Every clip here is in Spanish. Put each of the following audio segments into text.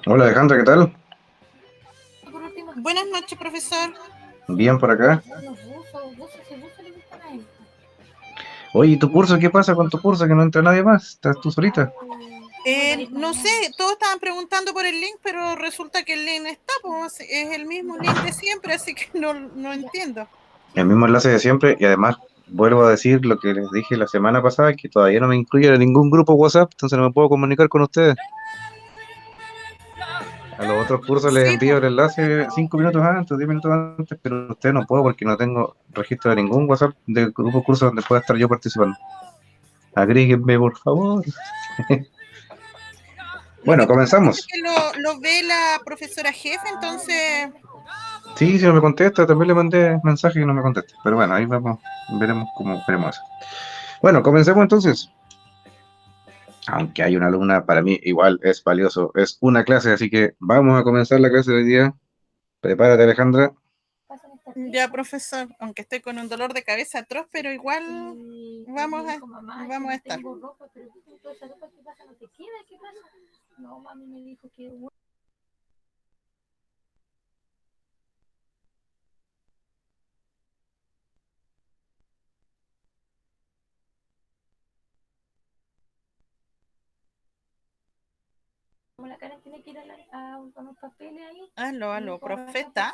Hola Alejandra, ¿qué tal? Buenas noches, profesor. Bien por acá. Oye, ¿y tu curso? ¿Qué pasa con tu curso? Que no entra nadie más. ¿Estás tú solita? No sé, todos estaban preguntando por el link, pero resulta que el link está, pues, es el mismo link de siempre, así que no entiendo. El mismo enlace de siempre y además vuelvo a decir lo que les dije la semana pasada, que todavía no me incluyen en ningún grupo WhatsApp, entonces no me puedo comunicar con ustedes. A los otros cursos les Sí, envío pues. el enlace 5 minutos antes, 10 minutos antes, pero ustedes no puedo porque no tengo registro de ningún WhatsApp de grupo curso donde pueda estar yo participando. Agréguenme, por favor. Lo Bueno, que pasa es comenzamos. que lo ve la profesora jefe, entonces, Sí, si no me contesta, también le mandé mensaje y no me contesta. Pero bueno, ahí vamos, veremos cómo veremos eso. Bueno, comencemos entonces. Aunque hay una alumna, para mí igual es valioso. Es una clase, así que vamos a comenzar la clase de hoy día. Prepárate, Alejandra. ya, profesor, aunque estoy con un dolor de cabeza atroz, pero igual vamos a estar. Aló, aló, profeta.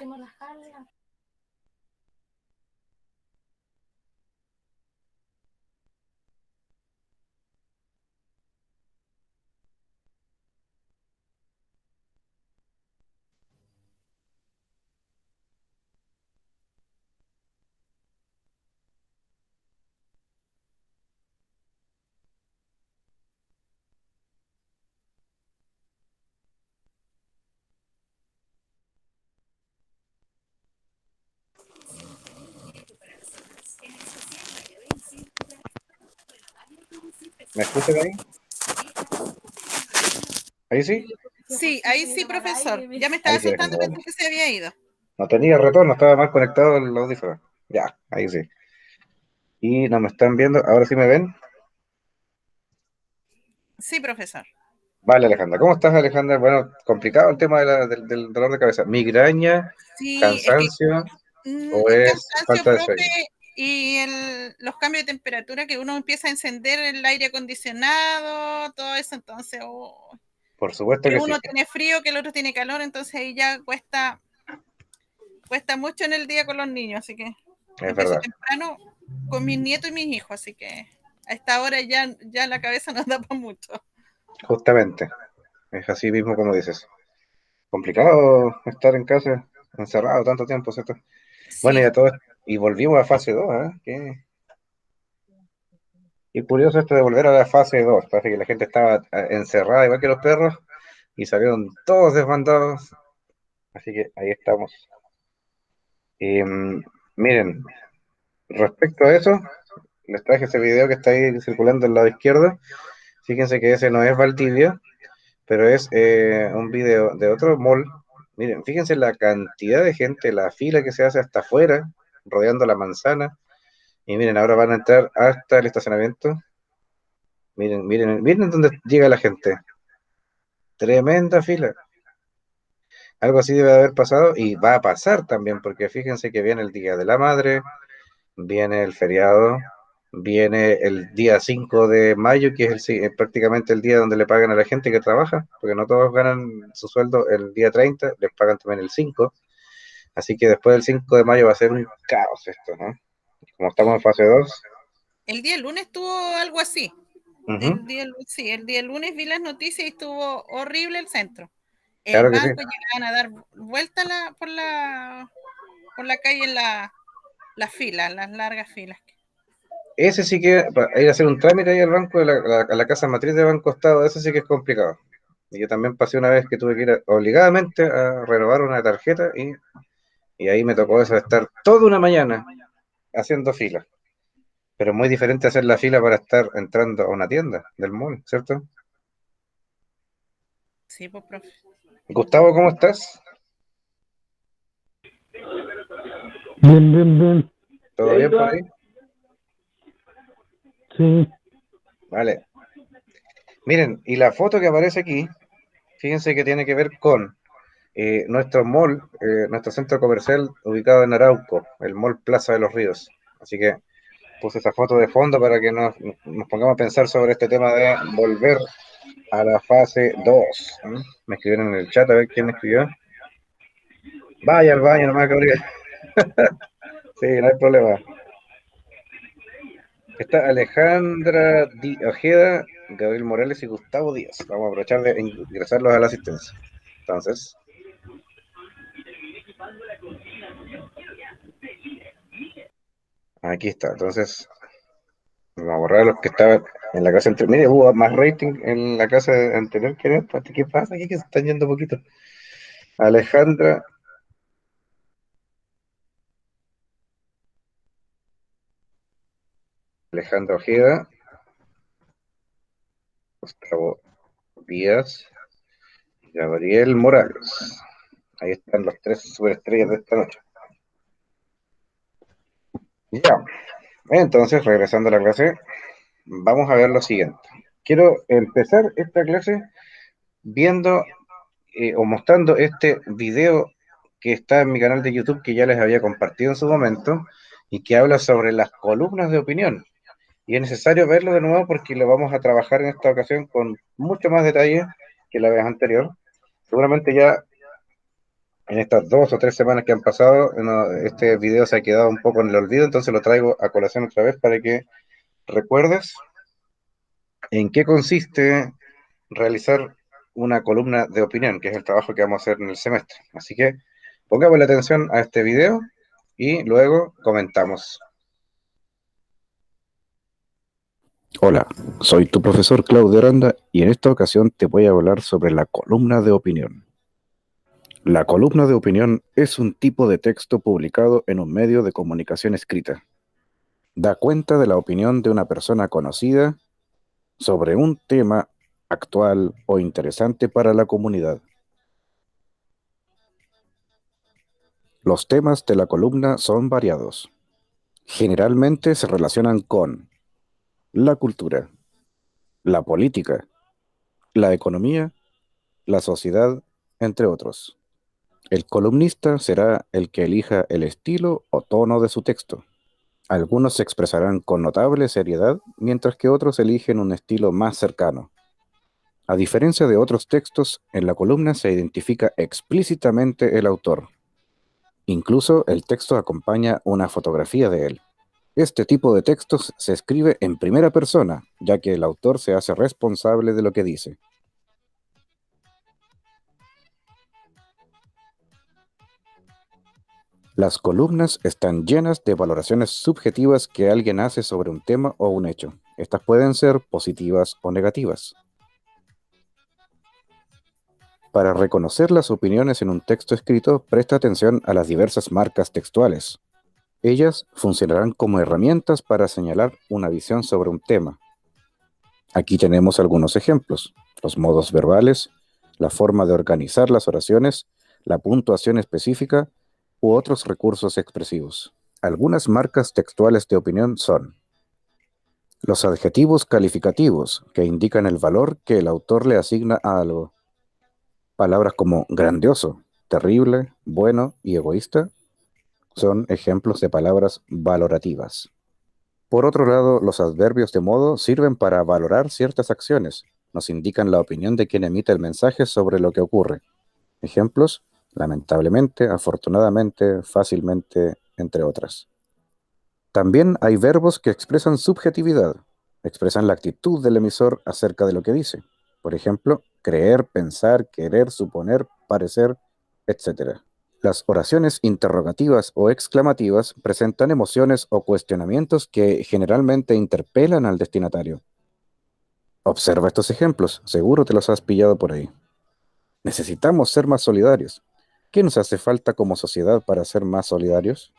¿Me escuchan ahí? ¿Ahí sí? Sí, ahí sí, profesor. Ya me estaba Ahí sí, asustando, Alejandra, bueno. pensé que se había ido. No tenía retorno, estaba mal conectado el audífono. Ya, ahí sí. Y no me están viendo, ahora sí me ven. Sí, profesor. Vale, Alejandra. ¿Cómo estás, Alejandra? Bueno, complicado el tema del dolor de cabeza. ¿Migraña, Sí, es que cansancio o el es cansancio, falta de profe, sueño? y los cambios de temperatura que uno empieza a encender el aire acondicionado, todo eso, entonces, Por supuesto que que sí, uno tiene frío, que el otro tiene calor, entonces ahí ya cuesta mucho en el día con los niños, así que es empiezo verdad. temprano con mis nietos y mis hijos, así que a esta hora ya la cabeza no da para mucho. Justamente, es así mismo como dices. Complicado estar en casa, encerrado tanto tiempo, ¿cierto? Bueno, Sí, y volvimos a fase 2, ¿eh? Qué curioso esto de volver a la fase 2. Parece que la gente estaba encerrada igual que los perros y salieron todos desbandados. Así que ahí estamos. Y, miren, respecto a eso, les traje ese video que está ahí circulando al lado izquierdo. Fíjense que ese no es Valdivia, pero es un video de otro mall. Miren, fíjense la cantidad de gente, la fila que se hace hasta afuera, rodeando la manzana. Y miren, ahora van a entrar hasta el estacionamiento. Miren, miren, miren dónde llega la gente. Tremenda fila. Algo así debe haber pasado y va a pasar también, porque fíjense que viene el Día de la Madre, viene el feriado, viene el día 5 de mayo, que es prácticamente el día donde le pagan a la gente que trabaja, porque no todos ganan su sueldo el día 30, les pagan también el 5. Así que después del 5 de mayo va a ser un caos esto, ¿no? Como estamos en fase 2. el día lunes tuvo algo así. Sí, el día lunes vi las noticias y estuvo horrible el centro. El Claro que sí. banco llegaban a dar vuelta por la calle en las filas, las largas filas. Ese sí que, para ir a hacer un trámite ahí al banco, a la casa matriz de Banco Estado, ese sí que es complicado. Y yo también pasé una vez que tuve que ir obligadamente a renovar una tarjeta y ahí me tocó eso de estar toda una mañana haciendo fila. Pero es muy diferente hacer la fila para estar entrando a una tienda del mall, ¿cierto? Sí, pues, profe. Gustavo, ¿cómo estás? Bien, bien, bien. ¿Todo bien por ahí? Sí, Vale. Miren, y la foto que aparece aquí fíjense que tiene que ver con nuestro mall, nuestro centro comercial ubicado en Arauco, el Mall Plaza de los Ríos. Así que puse esa foto de fondo para que nos pongamos a pensar sobre este tema de volver a la fase 2. Me escribieron en el chat, a ver quién me escribió. Vaya al baño nomás, Gabriel. Sí, no hay problema. Está Alejandra Ojeda, Gabriel Morales y Gustavo Díaz. Vamos a aprovechar de ingresarlos a la asistencia. Entonces, aquí está. Entonces, vamos a borrar a los que estaban en la clase anterior. Mire, hubo más rating en la clase anterior que en esta. ¿Qué pasa aquí? Que se están yendo poquito. Alejandra. Alejandra Ojeda, Gustavo Díaz, Gabriel Morales. Ahí están los tres superestrellas de esta noche. Ya, entonces, regresando a la clase, vamos a ver lo siguiente. Quiero empezar esta clase viendo o mostrando este video que está en mi canal de YouTube que ya les había compartido en su momento y que habla sobre las columnas de opinión. Y es necesario verlo de nuevo porque lo vamos a trabajar en esta ocasión con mucho más detalle que la vez anterior. Seguramente ya en estas 2 o 3 semanas que han pasado, este video se ha quedado un poco en el olvido, entonces lo traigo a colación otra vez para que recuerdes en qué consiste realizar una columna de opinión, que es el trabajo que vamos a hacer en el semestre. Así que pongamos la atención a este video y luego comentamos. Hola, soy tu profesor Claudio Aranda y en esta ocasión te voy a hablar sobre la columna de opinión. La columna de opinión es un tipo de texto publicado en un medio de comunicación escrita. Da cuenta de la opinión de una persona conocida sobre un tema actual o interesante para la comunidad. Los temas de la columna son variados. Generalmente se relacionan con la cultura, la política, la economía, la sociedad, entre otros. El columnista será el que elija el estilo o tono de su texto. Algunos se expresarán con notable seriedad, mientras que otros eligen un estilo más cercano. A diferencia de otros textos, en la columna se identifica explícitamente el autor. Incluso el texto acompaña una fotografía de él. Este tipo de textos se escribe en primera persona, ya que el autor se hace responsable de lo que dice. Las columnas están llenas de valoraciones subjetivas que alguien hace sobre un tema o un hecho. Estas pueden ser positivas o negativas. Para reconocer las opiniones en un texto escrito, presta atención a las diversas marcas textuales. Ellas funcionarán como herramientas para señalar una visión sobre un tema. Aquí tenemos algunos ejemplos: los modos verbales, la forma de organizar las oraciones, la puntuación específica u otros recursos expresivos. Algunas marcas textuales de opinión son los adjetivos calificativos, que indican el valor que el autor le asigna a algo. Palabras como grandioso, terrible, bueno y egoísta son ejemplos de palabras valorativas. Por otro lado, los adverbios de modo sirven para valorar ciertas acciones. Nos indican la opinión de quien emite el mensaje sobre lo que ocurre. Ejemplos: lamentablemente, afortunadamente, fácilmente, entre otras. También hay verbos que expresan subjetividad. Expresan la actitud del emisor acerca de lo que dice. Por ejemplo, creer, pensar, querer, suponer, parecer, etc. Las oraciones interrogativas o exclamativas presentan emociones o cuestionamientos que generalmente interpelan al destinatario. Observa estos ejemplos, seguro te los has pillado por ahí. Necesitamos ser más solidarios. ¿Qué nos hace falta como sociedad para ser más solidarios?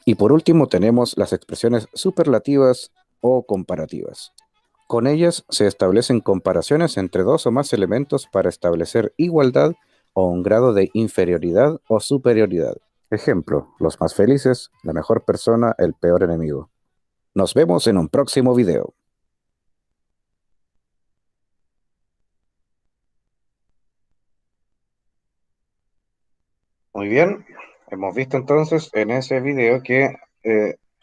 Y por último tenemos las expresiones superlativas o comparativas. Con ellas se establecen comparaciones entre dos o más elementos para establecer igualdad o un grado de inferioridad o superioridad. Ejemplo: los más felices, la mejor persona, el peor enemigo. Nos vemos en un próximo video. Muy bien, hemos visto entonces en ese video que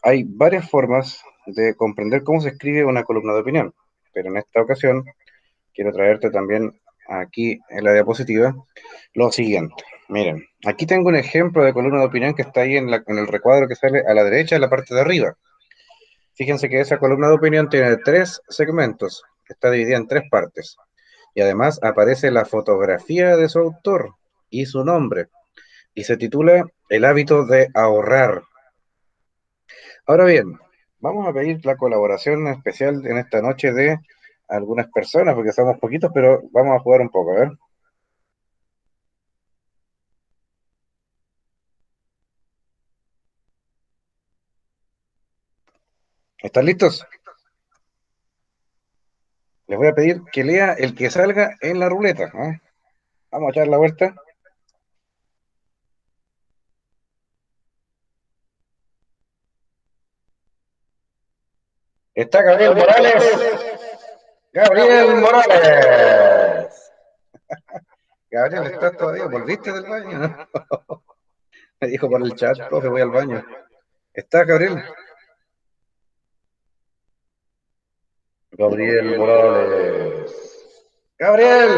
hay varias formas de comprender cómo se escribe una columna de opinión, pero en esta ocasión quiero traerte también aquí en la diapositiva lo siguiente. Miren, aquí tengo un ejemplo de columna de opinión que está ahí en el recuadro que sale a la derecha en la parte de arriba. Fíjense que esa columna de opinión tiene tres segmentos, está dividida en tres partes. Y además aparece la fotografía de su autor y su nombre. Y se titula El hábito de ahorrar. Ahora bien, vamos a pedir la colaboración especial en esta noche de algunas personas, porque somos poquitos, pero vamos a jugar un poco, a ver. ¿Están listos? Les voy a pedir que lea el que salga en la ruleta, ¿eh? Vamos a echar la vuelta. Está Gabriel Morales. Gabriel Morales. Gabriel, ¿estás todavía? ¿Volviste del baño? ¿No? Me dijo por el chat, profe, voy al baño. ¿Está Gabriel? Gabriel Morales. Gabriel.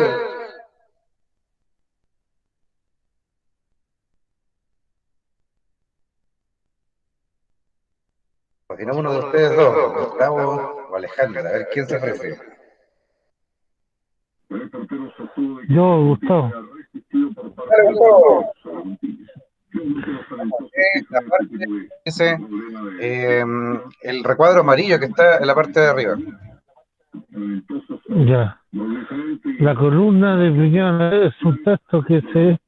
Continuamos uno de ustedes dos, Gustavo o Alejandra, a ver quién se ofrece. Yo, Gustavo. Dale, Gustavo. La parte dice el recuadro amarillo que está en la parte de arriba. Ya. La columna de opinión es un texto que se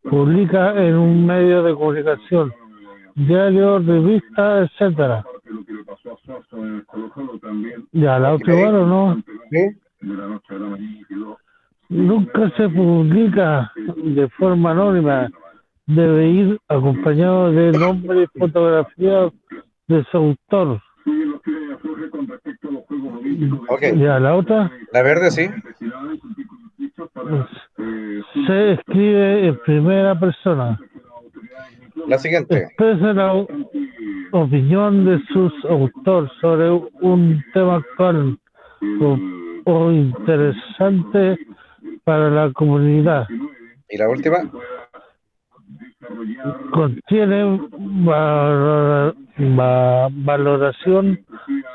publica en un medio de comunicación, diario, revista, etcétera. Ya, la otra igual o no. ¿Sí? Nunca se publica de forma anónima. Debe ir acompañado de nombre y fotografía de su autor. Ok. Ya, la otra. La verde sí. Se escribe en primera persona. La siguiente. Expresa la opinión de sus autores sobre un tema actual o interesante para la comunidad. ¿Y la última? Contiene valoración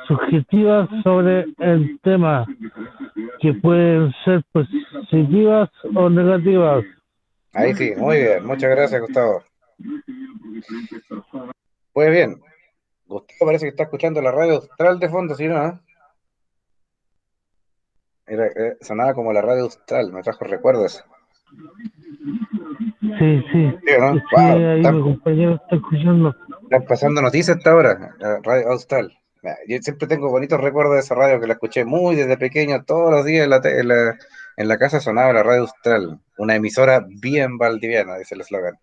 subjetiva sobre el tema, que pueden ser positivas o negativas. Ahí sí, muy bien. Muchas gracias, Gustavo. Pues bien, Gustavo parece que está escuchando la radio Austral de fondo, ¿sí, no? Sonaba como la radio Austral, me trajo recuerdos. Sí, sí. ¿Sí, no? Sí, Wow, ahí mi compañero está escuchando. están pasando noticias hasta ahora, la radio Austral. Yo siempre tengo bonitos recuerdos de esa radio que la escuché muy desde pequeño, todos los días en la casa sonaba la radio Austral, una emisora bien valdiviana, dice el eslogan.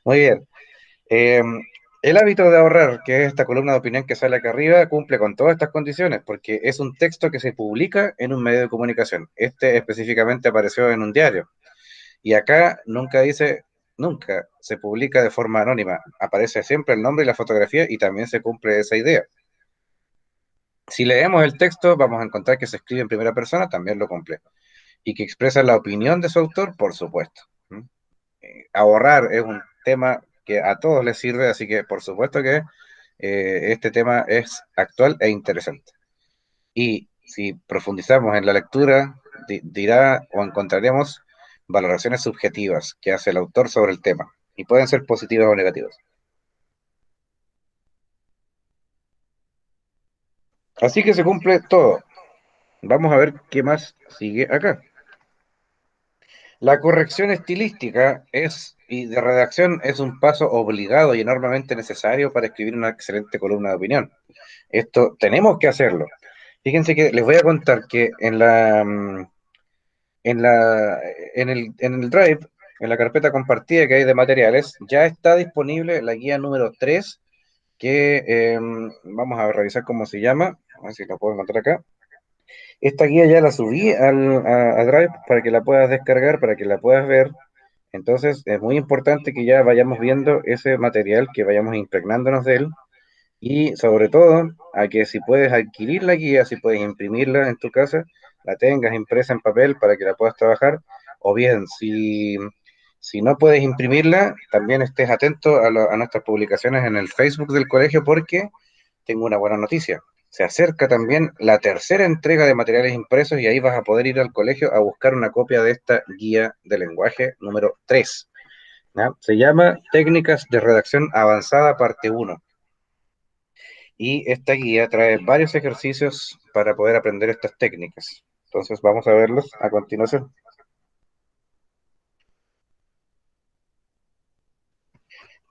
Muy bien. Eh, el hábito de ahorrar, que es esta columna de opinión que sale acá arriba, cumple con todas estas condiciones, porque es un texto que se publica en un medio de comunicación. Este específicamente apareció en un diario. Y acá nunca dice, nunca se publica de forma anónima. Aparece siempre el nombre y la fotografía y también se cumple esa idea. Si leemos el texto, vamos a encontrar que se escribe en primera persona, también lo cumple. Y que expresa la opinión de su autor, por supuesto. ¿Mm? Ahorrar es un tema que a todos les sirve, así que por supuesto que este tema es actual e interesante. Y si profundizamos en la lectura, dirá o encontraremos valoraciones subjetivas que hace el autor sobre el tema, y pueden ser positivas o negativas. Así que se cumple todo. Vamos a ver qué más sigue acá. La corrección estilística y de redacción es un paso obligado y enormemente necesario para escribir una excelente columna de opinión. Esto tenemos que hacerlo. Fíjense que les voy a contar que en la, en el Drive, en la carpeta compartida que hay de materiales, ya está disponible la guía número 3 que vamos a revisar cómo se llama, a ver si la puedo encontrar acá. Esta guía ya la subí a Drive para que la puedas descargar, para que la puedas ver Entonces, es muy importante que ya vayamos viendo ese material, que vayamos impregnándonos de él, y sobre todo, a que si puedes adquirir la guía, si puedes imprimirla en tu casa, la tengas impresa en papel para que la puedas trabajar, o bien, si no puedes imprimirla, también estés atento a nuestras publicaciones en el Facebook del colegio, porque tengo una buena noticia. Se acerca también la tercera entrega de materiales impresos y ahí vas a poder ir al colegio a buscar una copia de esta guía de lenguaje número 3. ¿Ya? Se llama Técnicas de Redacción Avanzada, parte uno. Y esta guía trae varios ejercicios para poder aprender estas técnicas. Entonces vamos a verlos a continuación.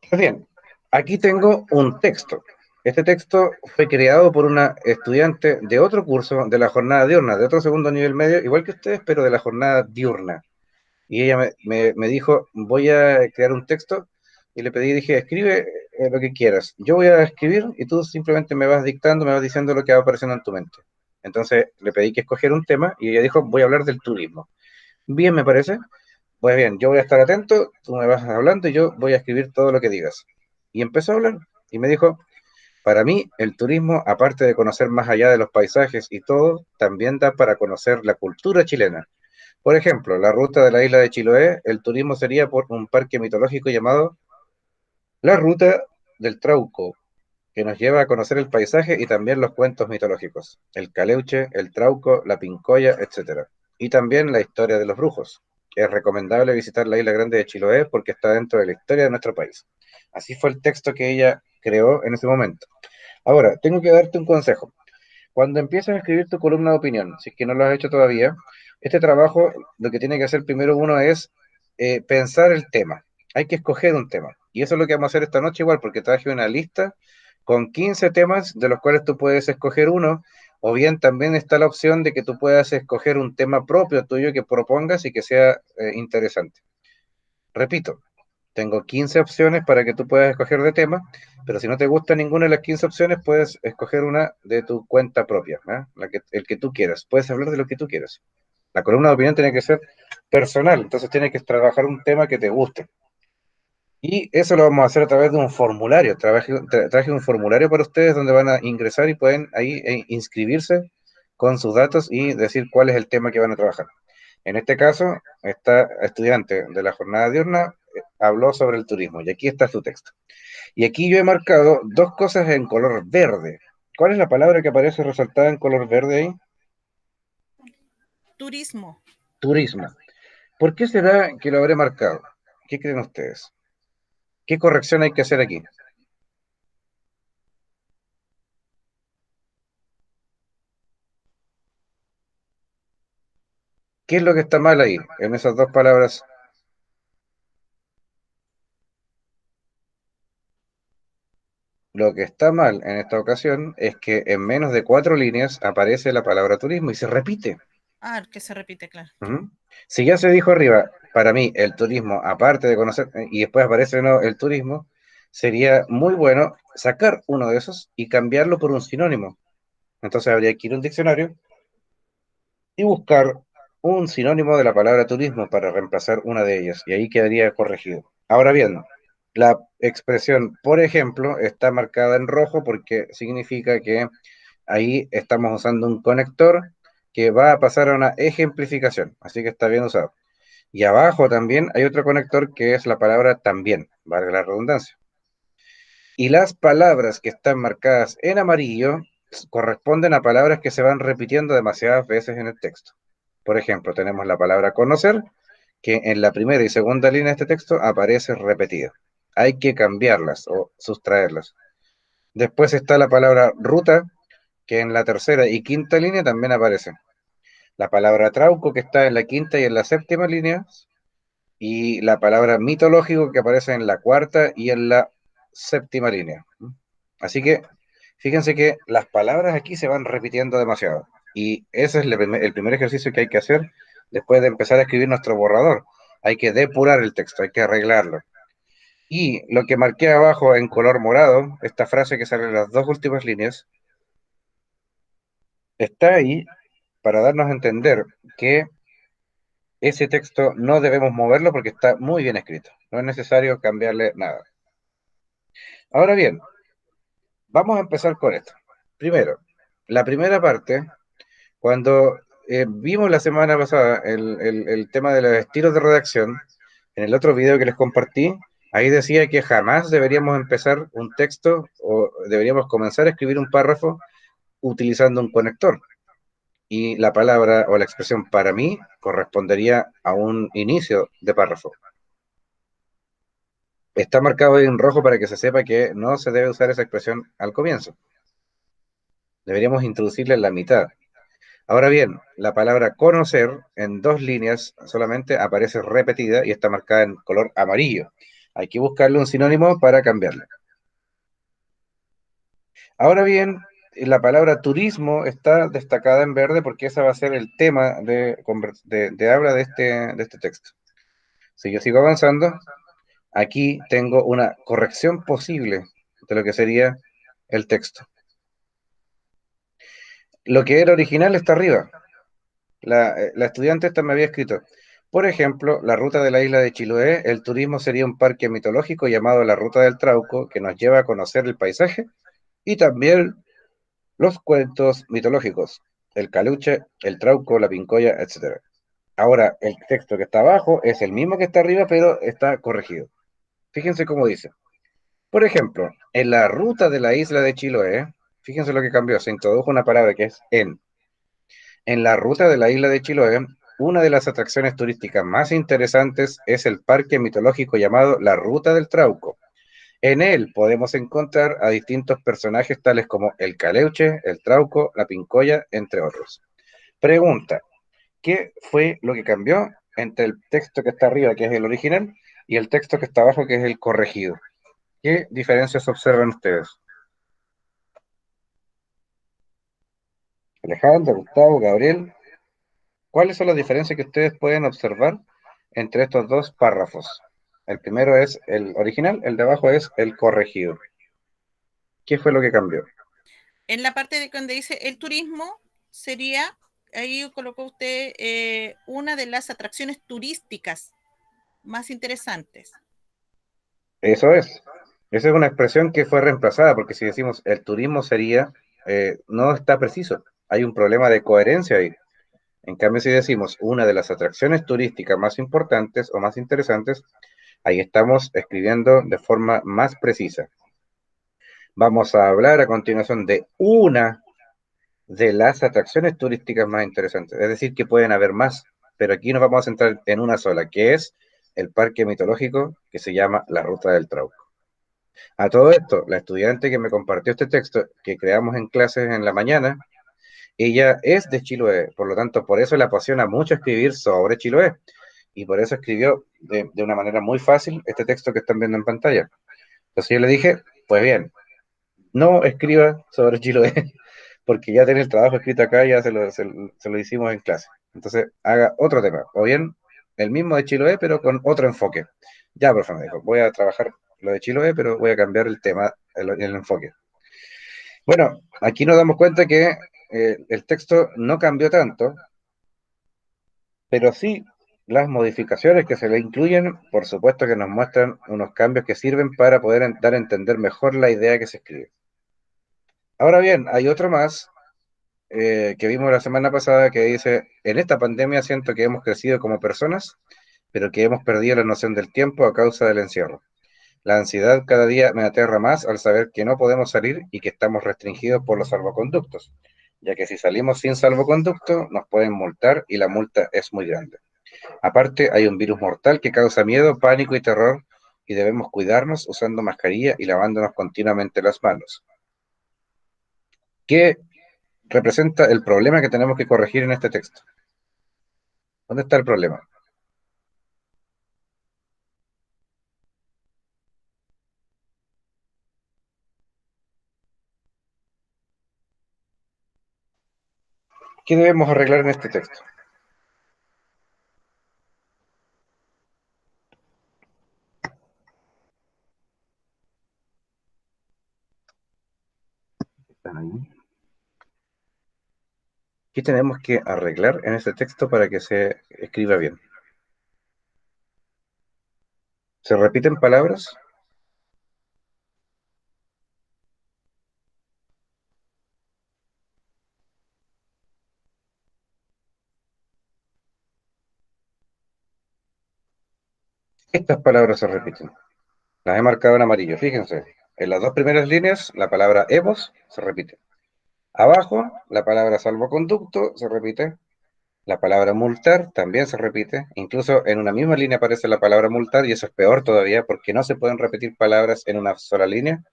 Pues bien, aquí tengo un texto. Este texto fue creado por una estudiante de otro curso de la jornada diurna, de otro segundo nivel medio, igual que ustedes, pero de la jornada diurna. Y ella me dijo, voy a crear un texto, y le pedí, dije, escribe lo que quieras. Yo voy a escribir y tú simplemente me vas dictando, me vas diciendo lo que va apareciendo en tu mente. Entonces le pedí que escogiera un tema y ella dijo, voy a hablar del turismo. Bien, me parece. Pues bien, yo voy a estar atento, tú me vas hablando y yo voy a escribir todo lo que digas. Y empezó a hablar y me dijo, para mí el turismo, aparte de conocer más allá de los paisajes y todo, también da para conocer la cultura chilena. Por ejemplo, la ruta de la isla de Chiloé, el turismo sería por un parque mitológico llamado la Ruta del Trauco, que nos lleva a conocer el paisaje y también los cuentos mitológicos, el Caleuche, el Trauco, la Pincoya, etcétera. Y también la historia de los brujos. Es recomendable visitar la isla grande de Chiloé porque está dentro de la historia de nuestro país. Así fue el texto que ella creó en ese momento. Ahora, tengo que darte un consejo. Cuando empiezas a escribir tu columna de opinión, si es que no lo has hecho todavía, este trabajo lo que tiene que hacer primero uno es pensar el tema. Hay que escoger un tema. Y eso es lo que vamos a hacer esta noche igual, porque traje una lista con 15 temas de los cuales tú puedes escoger uno, o bien también está la opción de que tú puedas escoger un tema propio tuyo que propongas y que sea interesante. Repito, tengo 15 opciones para que tú puedas escoger de tema, pero si no te gusta ninguna de las 15 opciones, puedes escoger una de tu cuenta propia, ¿eh? El que tú quieras. Puedes hablar de lo que tú quieras. La columna de opinión tiene que ser personal, entonces tienes que trabajar un tema que te guste. Y eso lo vamos a hacer a través de un formulario. Traje un formulario para ustedes donde van a ingresar y pueden ahí inscribirse con sus datos y decir cuál es el tema que van a trabajar. En este caso, esta estudiante de la jornada diurna habló sobre el turismo y aquí está su texto. Y aquí yo he marcado dos cosas en color verde. ¿Cuál es la palabra que aparece resaltada en color verde ahí? Turismo. Turismo. ¿Por qué será que lo habré marcado? ¿Qué creen ustedes? ¿Qué corrección hay que hacer aquí? ¿Qué es lo que está mal ahí en esas dos palabras? Lo que está mal en esta ocasión es que en menos de 4 líneas aparece la palabra turismo y se repite. Ah, que se repite, claro. ¿Mm? Si ya se dijo arriba, para mí el turismo, aparte de conocer, y después aparece de nuevo el turismo, sería muy bueno sacar uno de esos y cambiarlo por un sinónimo. Entonces habría que ir a un diccionario y buscar un sinónimo de la palabra turismo para reemplazar una de ellas, y ahí quedaría corregido. Ahora bien, la expresión, por ejemplo, está marcada en rojo porque significa que ahí estamos usando un conector que va a pasar a una ejemplificación, así que está bien usado. Y abajo también hay otro conector que es la palabra también, valga la redundancia. Y las palabras que están marcadas en amarillo corresponden a palabras que se van repitiendo demasiadas veces en el texto. Por ejemplo, tenemos la palabra conocer, que en la primera y segunda línea de este texto aparece repetida. Hay que cambiarlas o sustraerlas. Después está la palabra ruta, que en la tercera y quinta línea también aparece. La palabra trauco, que está en la quinta y en la séptima línea, y la palabra mitológico, que aparece en la cuarta y en la séptima línea. Así que fíjense que las palabras aquí se van repitiendo demasiado. Y ese es el primer ejercicio que hay que hacer después de empezar a escribir nuestro borrador. Hay que depurar el texto, hay que arreglarlo. Y lo que marqué abajo en color morado, esta frase que sale en las dos últimas líneas, está ahí para darnos a entender que ese texto no debemos moverlo porque está muy bien escrito. No es necesario cambiarle nada. Ahora bien, vamos a empezar con esto. Primero, la primera parte, cuando vimos la semana pasada el tema de los estilos de redacción, en el otro video que les compartí, ahí decía que jamás deberíamos empezar un texto o deberíamos comenzar a escribir un párrafo utilizando un conector. Y la palabra o la expresión para mí correspondería a un inicio de párrafo. Está marcado ahí en rojo para que se sepa que no se debe usar esa expresión al comienzo. Deberíamos introducirla en la mitad. Ahora bien, la palabra conocer en 2 líneas solamente aparece repetida y está marcada en color amarillo. Hay que buscarle un sinónimo para cambiarla. Ahora bien, la palabra turismo está destacada en verde porque ese va a ser el tema de habla de este texto. Si yo sigo avanzando, aquí tengo una corrección posible de lo que sería el texto. Lo que era original está arriba. La estudiante esta me había escrito, por ejemplo, la ruta de la isla de Chiloé, el turismo sería un parque mitológico llamado la Ruta del Trauco, que nos lleva a conocer el paisaje y también los cuentos mitológicos, el caluche, el trauco, la pincoya, etc. Ahora, el texto que está abajo es el mismo que está arriba, pero está corregido. Fíjense cómo dice. Por ejemplo, en la ruta de la isla de Chiloé, fíjense lo que cambió, se introdujo una palabra que es en. En la ruta de la isla de Chiloé, una de las atracciones turísticas más interesantes es el parque mitológico llamado la Ruta del Trauco. En él podemos encontrar a distintos personajes tales como el Caleuche, el Trauco, la Pincoya, entre otros. Pregunta, ¿qué fue lo que cambió entre el texto que está arriba, que es el original, y el texto que está abajo, que es el corregido? ¿Qué diferencias observan ustedes? Alejandro, Gustavo, Gabriel, ¿cuáles son las diferencias que ustedes pueden observar entre estos dos párrafos? El primero es el original, el de abajo es el corregido. ¿Qué fue lo que cambió? En la parte de donde dice el turismo, sería, ahí colocó usted una de las atracciones turísticas más interesantes. Eso es. Esa es una expresión que fue reemplazada, porque si decimos el turismo sería, no está preciso. Hay un problema de coherencia ahí. En cambio, si decimos una de las atracciones turísticas más importantes o más interesantes, ahí estamos escribiendo de forma más precisa. Vamos a hablar a continuación de una de las atracciones turísticas más interesantes. Es decir, que pueden haber más, pero aquí nos vamos a centrar en una sola, que es el parque mitológico que se llama la Ruta del Trauco. A todo esto, la estudiante que me compartió este texto que creamos en clases en la mañana, ella es de Chiloé, por lo tanto, por eso le apasiona mucho escribir sobre Chiloé. Y por eso escribió de una manera muy fácil este texto que están viendo en pantalla. Entonces yo le dije, pues bien, no escriba sobre Chiloé, porque ya tiene el trabajo escrito acá, ya se lo hicimos en clase. Entonces haga otro tema, o bien el mismo de Chiloé, pero con otro enfoque. Ya, profe, me dijo, voy a trabajar lo de Chiloé, pero voy a cambiar el tema, el enfoque. Bueno, aquí nos damos cuenta que el texto no cambió tanto, pero sí las modificaciones que se le incluyen, por supuesto que nos muestran unos cambios que sirven para poder dar a entender mejor la idea que se escribe. Ahora bien, hay otro más que vimos la semana pasada que dice, en esta pandemia siento que hemos crecido como personas, pero que hemos perdido la noción del tiempo a causa del encierro. La ansiedad cada día me aterra más al saber que no podemos salir y que estamos restringidos por los salvoconductos, ya que si salimos sin salvoconducto nos pueden multar y la multa es muy grande. Aparte, hay un virus mortal que causa miedo, pánico y terror y debemos cuidarnos usando mascarilla y lavándonos continuamente las manos. ¿Qué representa el problema que tenemos que corregir en este texto? ¿Dónde está el problema? ¿Qué debemos arreglar en este texto? ¿Están ahí? ¿Qué tenemos que arreglar en este texto para que se escriba bien? ¿Se repiten palabras? Estas palabras se repiten. Las he marcado en amarillo, fíjense. En las dos primeras líneas, la palabra hemos se repite. Abajo, la palabra salvoconducto se repite. La palabra multar también se repite. Incluso en una misma línea aparece la palabra multar y eso es peor todavía porque no se pueden repetir palabras en una sola línea.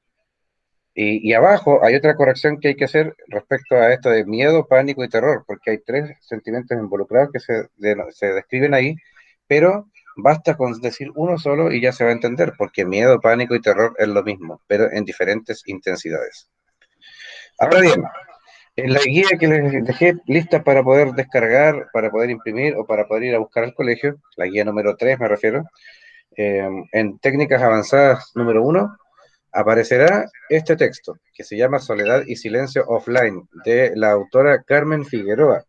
Y abajo hay otra corrección que hay que hacer respecto a esto de miedo, pánico y terror, porque hay tres sentimientos involucrados que se describen ahí, pero basta con decir uno solo y ya se va a entender, porque miedo, pánico y terror es lo mismo, pero en diferentes intensidades. Ahora bien, en la guía que les dejé lista para poder descargar, para poder imprimir o para poder ir a buscar al colegio, la guía número 3 me refiero, en técnicas avanzadas número 1, aparecerá este texto que se llama Soledad y Silencio Offline de la autora Carmen Figueroa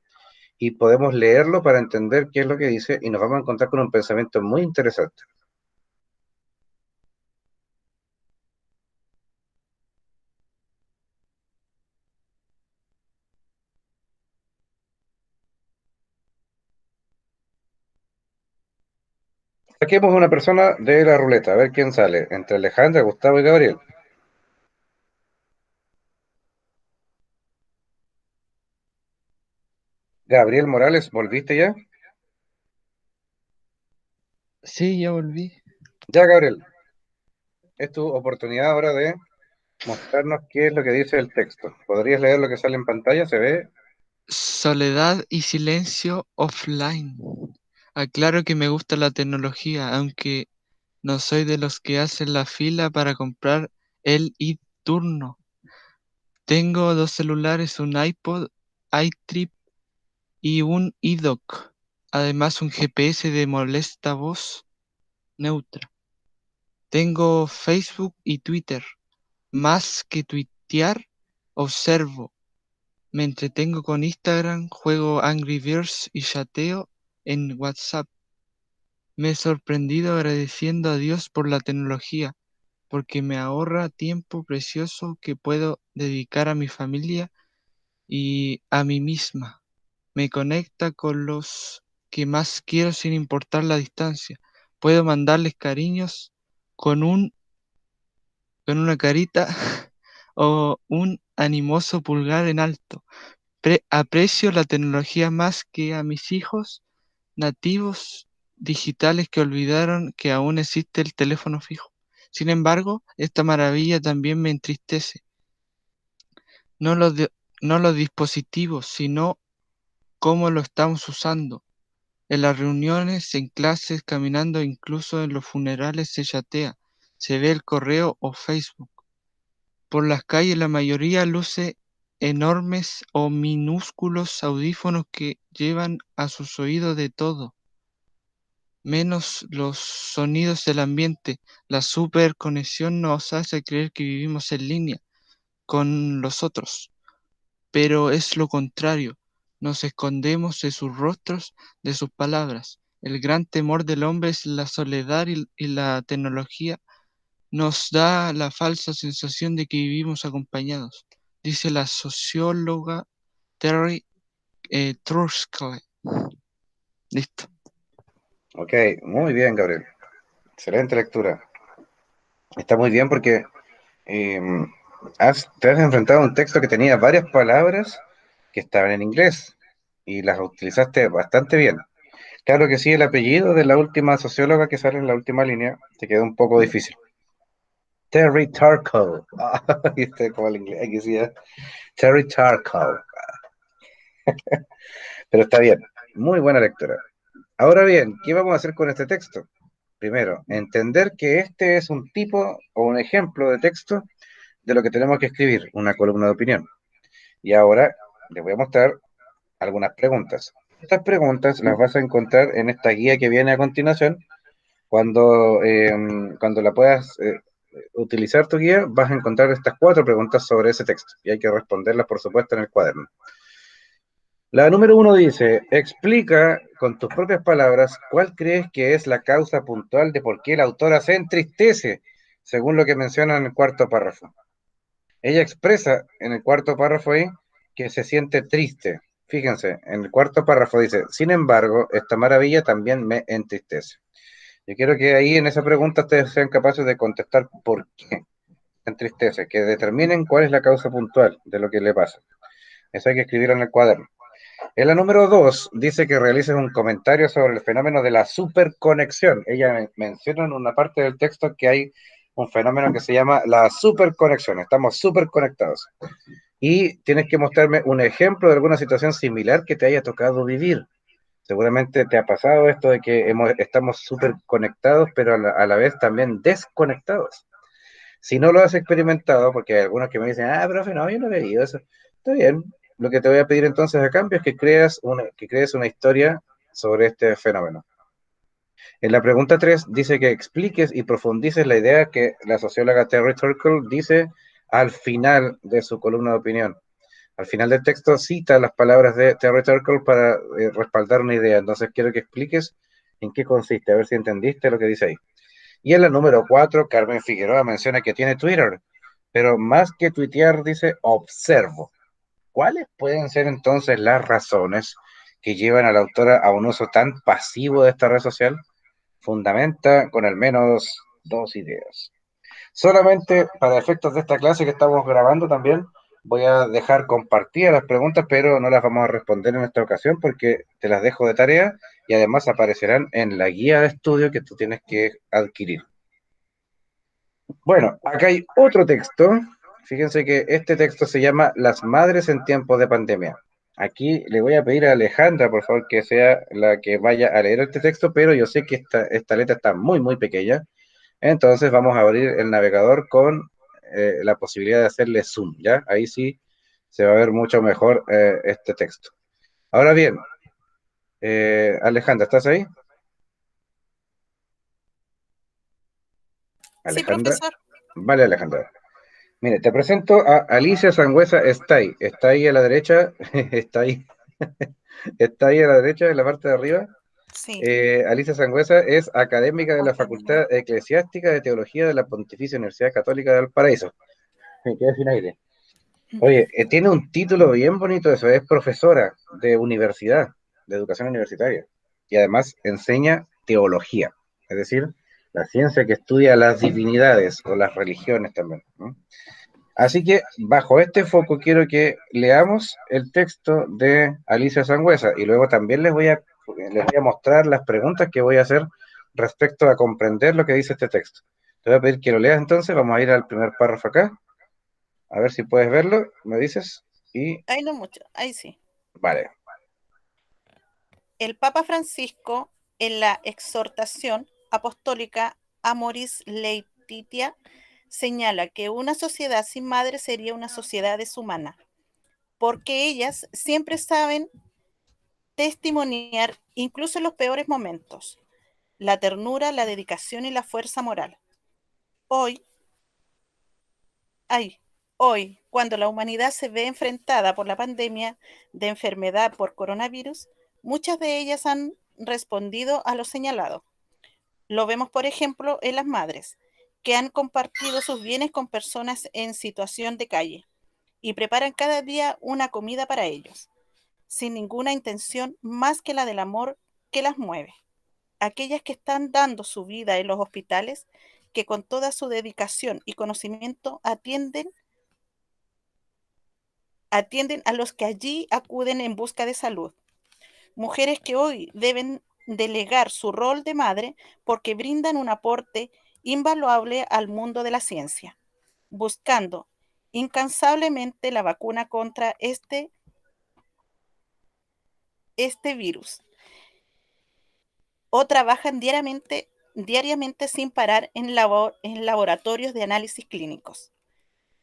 y podemos leerlo para entender qué es lo que dice y nos vamos a encontrar con un pensamiento muy interesante. Saquemos una persona de la ruleta, a ver quién sale, entre Alejandra, Gustavo y Gabriel. Gabriel Morales, ¿volviste ya? Sí, ya volví. Ya, Gabriel, es tu oportunidad ahora de mostrarnos qué es lo que dice el texto. ¿Podrías leer lo que sale en pantalla? ¿Se ve? Soledad y silencio offline. Aclaro que me gusta la tecnología, aunque no soy de los que hacen la fila para comprar el iTurno. Tengo dos celulares, un iPod, iTrip y un iDock. Además, un GPS de molesta voz neutra. Tengo Facebook y Twitter. Más que tuitear, observo. Me entretengo con Instagram, juego Angry Birds y chateo en WhatsApp. Me he sorprendido agradeciendo a Dios por la tecnología, porque me ahorra tiempo precioso que puedo dedicar a mi familia y a mí misma. Me conecta con los que más quiero sin importar la distancia. Puedo mandarles cariños con con una carita o un animoso pulgar en alto. Aprecio la tecnología más que a mis hijos nativos digitales que olvidaron que aún existe el teléfono fijo. Sin embargo, esta maravilla también me entristece. No no los dispositivos, sino cómo lo estamos usando. En las reuniones, en clases, caminando, incluso en los funerales se chatea, se ve el correo o Facebook. Por las calles la mayoría luce enormes o minúsculos audífonos que llevan a sus oídos de todo, menos los sonidos del ambiente. La superconexión nos hace creer que vivimos en línea con los otros, pero es lo contrario. Nos escondemos de sus rostros, de sus palabras. El gran temor del hombre es la soledad y la tecnología nos da la falsa sensación de que vivimos acompañados, dice la socióloga Terry Truskell. Listo. Ok, muy bien, Gabriel. Excelente lectura. Está muy bien porque eh, te has enfrentado a un texto que tenía varias palabras que estaban en inglés y las utilizaste bastante bien. Claro que sí, el apellido de la última socióloga que sale en la última línea te quedó un poco difícil. Terry Turkle. Ah, ¿viste como el inglés? Aquí sí, Terry Turkle. Pero está bien. Muy buena lectura. Ahora bien, ¿qué vamos a hacer con este texto? Primero, entender que este es un tipo o un ejemplo de texto de lo que tenemos que escribir, una columna de opinión. Y ahora les voy a mostrar algunas preguntas. Estas preguntas las vas a encontrar en esta guía que viene a continuación. Cuando la puedas utilizar tu guía, vas a encontrar estas 4 preguntas sobre ese texto y hay que responderlas, por supuesto, en el cuaderno. La número 1 dice, explica con tus propias palabras cuál crees que es la causa puntual de por qué la autora se entristece, según lo que menciona en el cuarto párrafo. Ella expresa en el cuarto párrafo ahí que se siente triste. Fíjense, en el cuarto párrafo dice, sin embargo, esta maravilla también me entristece. Yo quiero que ahí en esa pregunta ustedes sean capaces de contestar por qué se entristece, que determinen cuál es la causa puntual de lo que le pasa. Eso hay que escribirlo en el cuaderno. En la número 2 dice que realices un comentario sobre el fenómeno de la superconexión. Ella menciona en una parte del texto que hay un fenómeno que se llama la superconexión. Estamos superconectados. Y tienes que mostrarme un ejemplo de alguna situación similar que te haya tocado vivir. Seguramente te ha pasado esto de que estamos súper conectados, pero a la vez también desconectados. Si no lo has experimentado, porque hay algunos que me dicen, profe, no, yo no he leído eso. Está bien. Lo que te voy a pedir entonces a cambio es que crees una historia sobre este fenómeno. En la pregunta 3 dice que expliques y profundices la idea que la socióloga Terry Turkle dice al final de su columna de opinión. Al final del texto cita las palabras de Terry Turkle para respaldar una idea. Entonces quiero que expliques en qué consiste, a ver si entendiste lo que dice ahí. Y en la número 4, Carmen Figueroa menciona que tiene Twitter, pero más que tuitear dice observo. ¿Cuáles pueden ser entonces las razones que llevan a la autora a un uso tan pasivo de esta red social? Fundamenta con al menos dos ideas. Solamente para efectos de esta clase que estamos grabando también, voy a dejar compartidas las preguntas, pero no las vamos a responder en esta ocasión porque te las dejo de tarea y además aparecerán en la guía de estudio que tú tienes que adquirir. Bueno, acá hay otro texto. Fíjense que este texto se llama Las madres en tiempos de pandemia. Aquí le voy a pedir a Alejandra, por favor, que sea la que vaya a leer este texto, pero yo sé que esta letra está muy, muy pequeña. Entonces vamos a abrir el navegador con la posibilidad de hacerle zoom, ¿ya? Ahí sí se va a ver mucho mejor este texto. Ahora bien, Alejandra, ¿estás ahí? Sí, Alejandra. profesor. Vale, Alejandra. Mire, te presento a Alicia Sangüesa Estay. Está ahí a la derecha, está ahí, está ahí a la derecha, en la parte de arriba. Sí. Alicia Sangüesa es académica de la Otra niña. Facultad Eclesiástica de Teología de la Pontificia Universidad Católica de Valparaíso. Me quedé sin aire. Oye, tiene un título bien bonito eso, es profesora de universidad, de educación universitaria, y además enseña teología, es decir, la ciencia que estudia las divinidades o las religiones también, ¿no? Así que bajo este foco quiero que leamos el texto de Alicia Sangüesa y luego también les voy a mostrar las preguntas que voy a hacer respecto a comprender lo que dice este texto. Te voy a pedir que lo leas entonces, vamos a ir al primer párrafo acá, a ver si puedes verlo, me dices, y Ahí no mucho, ahí sí. vale. El Papa Francisco, en la exhortación apostólica Amoris Laetitia, señala que una sociedad sin madre sería una sociedad deshumana, porque ellas siempre saben testimoniar incluso en los peores momentos, la ternura, la dedicación y la fuerza moral. Hoy, ay, hoy, cuando la humanidad se ve enfrentada por la pandemia de enfermedad por coronavirus, muchas de ellas han respondido a lo señalado. Lo vemos, por ejemplo, en las madres, que han compartido sus bienes con personas en situación de calle y preparan cada día una comida para ellos, sin ninguna intención más que la del amor que las mueve. Aquellas que están dando su vida en los hospitales, que con toda su dedicación y conocimiento atienden a los que allí acuden en busca de salud. Mujeres que hoy deben delegar su rol de madre porque brindan un aporte invaluable al mundo de la ciencia, buscando incansablemente la vacuna contra este virus, o trabajan diariamente sin parar en laboratorios de análisis clínicos.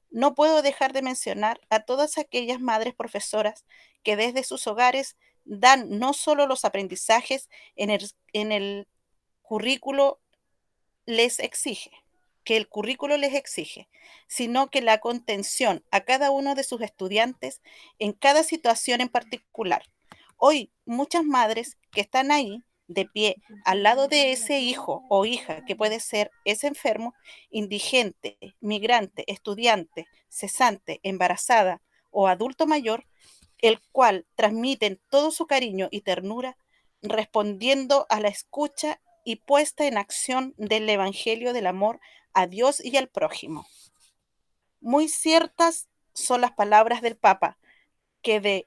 No puedo dejar de mencionar a todas aquellas madres profesoras que desde sus hogares dan no solo los aprendizajes en el currículo les exige, que el currículo les exige, sino que la contención a cada uno de sus estudiantes en cada situación en particular, Hoy muchas madres que están ahí de pie al lado de ese hijo o hija que puede ser ese enfermo, indigente, migrante, estudiante, cesante, embarazada o adulto mayor, el cual transmiten todo su cariño y ternura, respondiendo a la escucha y puesta en acción del Evangelio del amor a Dios y al prójimo. Muy ciertas son las palabras del Papa, que de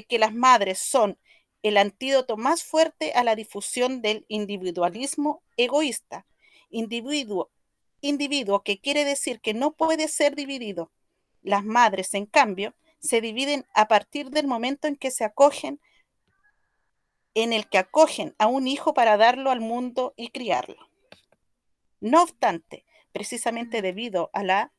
que las madres son el antídoto más fuerte a la difusión del individualismo egoísta. Individuo, individuo que quiere decir que no puede ser dividido. Las madres, en cambio, se dividen a partir del momento en el que acogen a un hijo para darlo al mundo y criarlo. No obstante, precisamente debido a la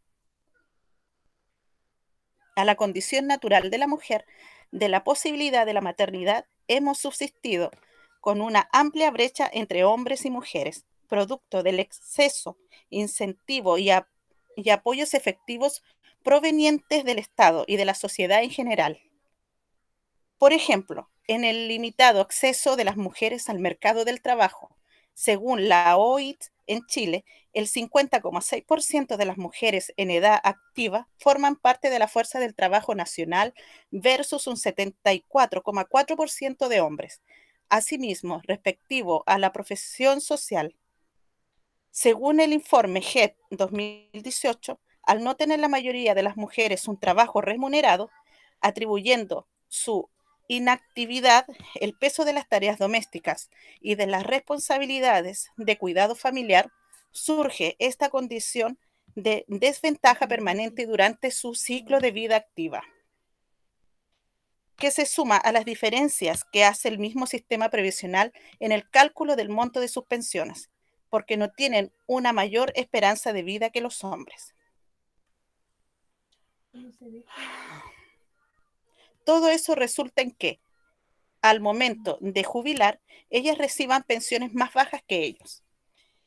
condición natural de la mujer, de la posibilidad de la maternidad, hemos subsistido con una amplia brecha entre hombres y mujeres, producto del exceso, incentivo y apoyos efectivos provenientes del Estado y de la sociedad en general. Por ejemplo, en el limitado acceso de las mujeres al mercado del trabajo. Según la OIT, en Chile, el 50,6% de las mujeres en edad activa forman parte de la fuerza del trabajo nacional versus un 74,4% de hombres. Asimismo, respectivo a la profesión social, según el informe GET 2018, al no tener la mayoría de las mujeres un trabajo remunerado, atribuyendo su inactividad, el peso de las tareas domésticas y de las responsabilidades de cuidado familiar, surge esta condición de desventaja permanente durante su ciclo de vida activa, que se suma a las diferencias que hace el mismo sistema previsional en el cálculo del monto de sus pensiones, porque no tienen una mayor esperanza de vida que los hombres. Todo eso resulta en que, al momento de jubilar, ellas reciban pensiones más bajas que ellos.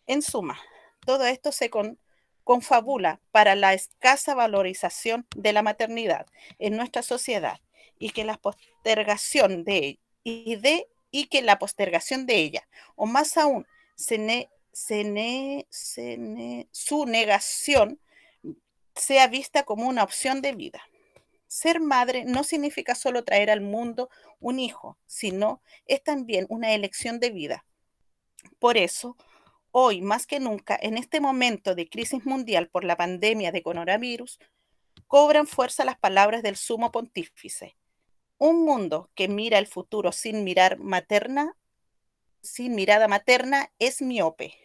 En suma, todo esto se confabula para la escasa valorización de la maternidad en nuestra sociedad y que la postergación de ella, o más aún, su negación sea vista como una opción de vida. Ser madre no significa solo traer al mundo un hijo, sino es también una elección de vida. Por eso, hoy más que nunca, en este momento de crisis mundial por la pandemia de coronavirus, cobran fuerza las palabras del Sumo Pontífice. Un mundo que mira el futuro sin mirada materna, es miope.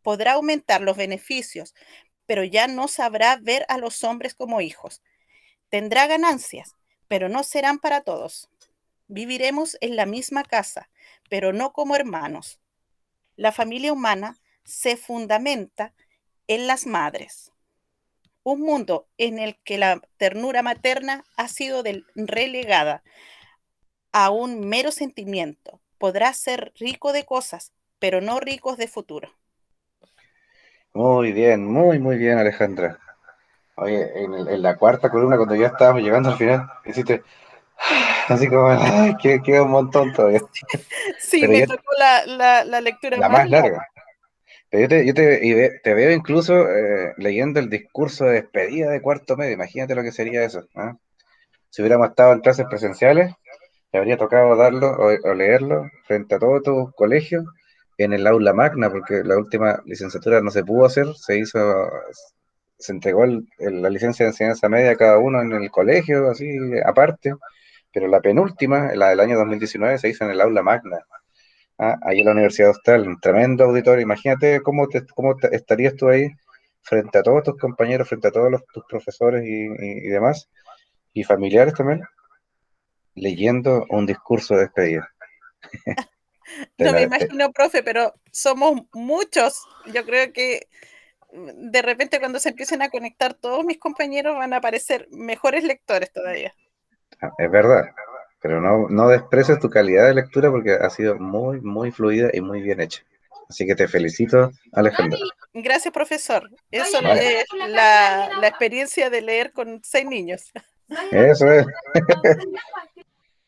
Podrá aumentar los beneficios, pero ya no sabrá ver a los hombres como hijos. Tendrá ganancias, pero no serán para todos. Viviremos en la misma casa, pero no como hermanos. La familia humana se fundamenta en las madres. Un mundo en el que la ternura materna ha sido relegada a un mero sentimiento. Podrá ser rico de cosas, pero no ricos de futuro. Muy bien, muy bien, Alejandra. Oye, en la cuarta columna, cuando ya estábamos llegando al final, hiciste así como, ay, queda un montón todavía. Sí, Pero me ya tocó la lectura la más más larga. larga. Pero te veo incluso leyendo el discurso de despedida de cuarto medio. Imagínate lo que sería eso. ¿Ah? Si hubiéramos estado en clases presenciales, te habría tocado darlo o leerlo frente a todo tu colegio en el aula magna, porque la última licenciatura no se pudo hacer, se entregó la licencia de enseñanza media a cada uno en el colegio, así aparte, pero la penúltima, la del año 2019, se hizo en el aula magna. Ahí en la Universidad Austral, un tremendo auditorio. Imagínate cómo estarías tú ahí frente a todos tus compañeros, frente a todos tus profesores y demás, y familiares también, leyendo un discurso de despedida. Te No me la- te- imagino, profe, pero somos muchos. Yo creo que de repente cuando se empiecen a conectar todos mis compañeros van a aparecer mejores lectores todavía. es verdad, pero no desprecies tu calidad de lectura porque ha sido muy fluida y muy bien hecha. Así que te felicito, Alejandra. Gracias, profesor. Eso Vale. es la experiencia de leer con 6 niños. Eso es.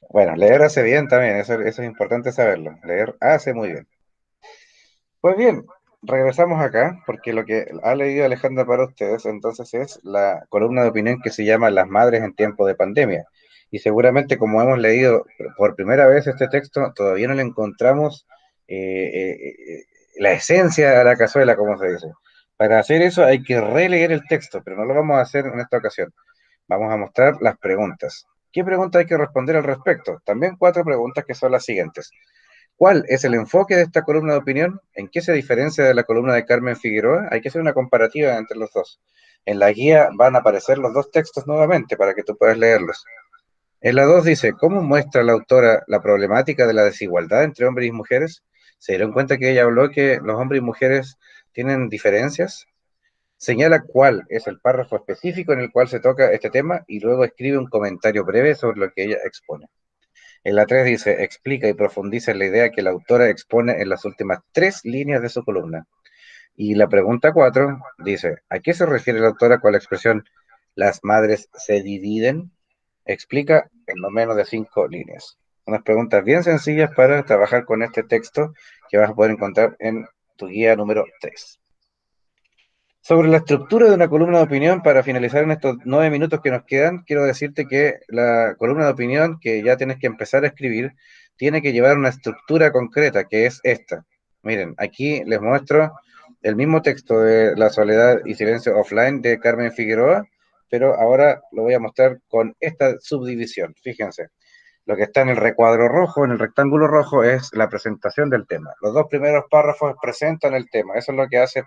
Bueno, leer hace bien también, eso es importante saberlo. Leer hace muy bien. Pues bien, regresamos acá, porque lo que ha leído Alejandra para ustedes entonces es la columna de opinión que se llama Las madres en tiempo de pandemia. Y seguramente como hemos leído por primera vez este texto, todavía no le encontramos la esencia de la cazuela, como se dice. Para hacer eso hay que releer el texto, pero no lo vamos a hacer en esta ocasión. Vamos a mostrar las preguntas. ¿Qué pregunta hay que responder al respecto? También cuatro preguntas que son las siguientes. ¿Cuál es el enfoque de esta columna de opinión? ¿En qué se diferencia de la columna de Carmen Figueroa? Hay que hacer una comparativa entre los dos. En la guía van a aparecer los dos textos nuevamente para que tú puedas leerlos. En la 2 dice, ¿cómo muestra la autora la problemática de la desigualdad entre hombres y mujeres? ¿Se dieron cuenta que ella habló que los hombres y mujeres tienen diferencias? Señala cuál es el párrafo específico en el cual se toca este tema y luego escribe un comentario breve sobre lo que ella expone. En la 3 dice, explica y profundiza en la idea que la autora expone en las últimas 3 líneas de su columna. Y la pregunta 4 dice, ¿a qué se refiere la autora con la expresión las madres se dividen? Explica en no menos de 5 líneas. Unas preguntas bien sencillas para trabajar con este texto que vas a poder encontrar en tu guía número 3. Sobre la estructura de una columna de opinión, para finalizar en estos 9 minutos que nos quedan, quiero decirte que la columna de opinión que ya tienes que empezar a escribir tiene que llevar una estructura concreta, que es esta. Miren, aquí les muestro el mismo texto de La soledad y silencio offline de Carmen Figueroa, pero ahora lo voy a mostrar con esta subdivisión. Fíjense, lo que está en el recuadro rojo, en el rectángulo rojo, es la presentación del tema. Los dos primeros párrafos presentan el tema, eso es lo que hace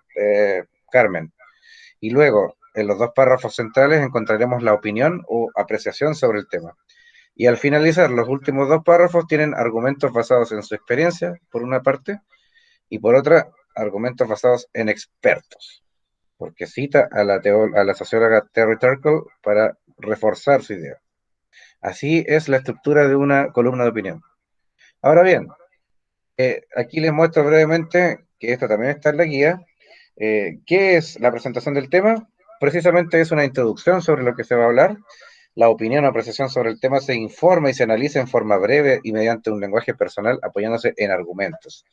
Carmen. Y luego, en los dos párrafos centrales, encontraremos la opinión o apreciación sobre el tema. Y al finalizar, los últimos dos párrafos tienen argumentos basados en su experiencia, por una parte, y por otra, argumentos basados en expertos, porque cita a la socióloga Terry Turkle para reforzar su idea. Así es la estructura de una columna de opinión. Ahora bien, aquí les muestro brevemente, que esto también está en la guía, ¿qué es la presentación del tema? Precisamente es una introducción sobre lo que se va a hablar. La opinión o apreciación sobre el tema se informa y se analiza en forma breve y mediante un lenguaje personal apoyándose en argumentos.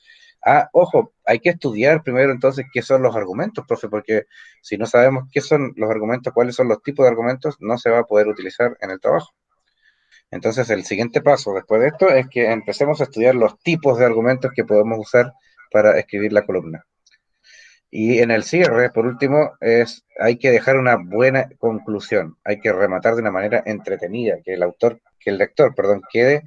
Ah, ojo, hay que estudiar primero entonces qué son los argumentos, profe, porque si no sabemos qué son los argumentos, cuáles son los tipos de argumentos, no se va a poder utilizar en el trabajo. Entonces, el siguiente paso después de esto es que empecemos a estudiar los tipos de argumentos que podemos usar para escribir la columna. Y en el cierre, por último, hay que dejar una buena conclusión, hay que rematar de una manera entretenida, que el lector, perdón, quede